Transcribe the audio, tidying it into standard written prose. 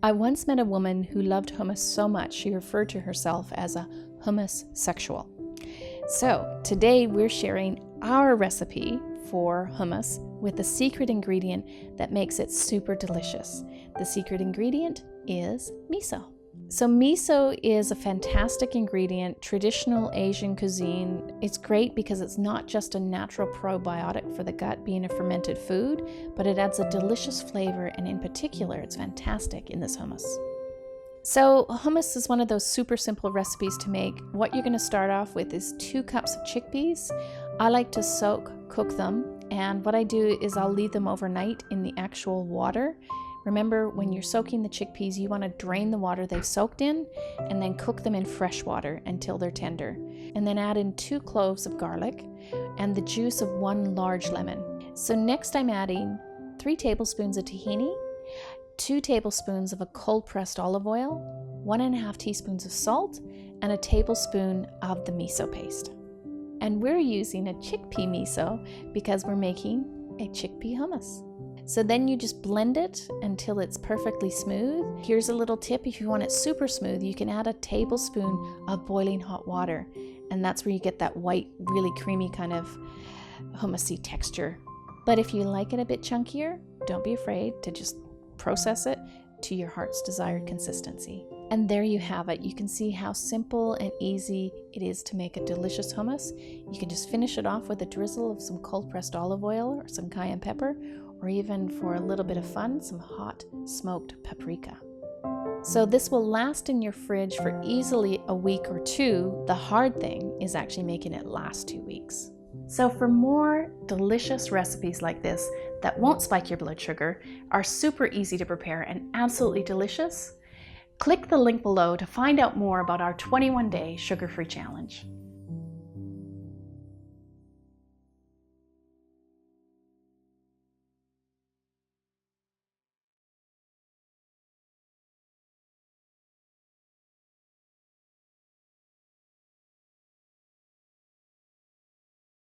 I once met a woman who loved hummus so much she referred to herself as a hummus sexual. So today we're sharing our recipe for hummus with the secret ingredient that makes it super delicious. The secret ingredient is miso. So miso is a fantastic ingredient, traditional Asian cuisine. It's great because it's not just a natural probiotic for the gut, being a fermented food, but it adds a delicious flavor, and in particular, it's fantastic in this hummus. So hummus is one of those super simple recipes to make. What you're going to start off with is 2 cups of chickpeas. I like to cook them, and what I do is I'll leave them overnight in the actual water. Remember, when you're soaking the chickpeas, you want to drain the water they've soaked in and then cook them in fresh water until they're tender. And then add in 2 cloves of garlic and the juice of 1 large lemon. So next I'm adding 3 tablespoons of tahini, 2 tablespoons of a cold-pressed olive oil, 1.5 teaspoons of salt, and a tablespoon of the miso paste. And we're using a chickpea miso because we're making a chickpea hummus. So then you just blend it until it's perfectly smooth. Here's a little tip: if you want it super smooth, you can add a tablespoon of boiling hot water, and that's where you get that white, really creamy kind of hummusy texture. But if you like it a bit chunkier, don't be afraid to just process it to your heart's desired consistency. And there you have it. You can see how simple and easy it is to make a delicious hummus. You can just finish it off with a drizzle of some cold-pressed olive oil or some cayenne pepper, or even for a little bit of fun, some hot smoked paprika. So this will last in your fridge for easily a week or 2. The hard thing is actually making it last 2 weeks. So for more delicious recipes like this that won't spike your blood sugar, are super easy to prepare and absolutely delicious, click the link below to find out more about our 21-day sugar-free challenge.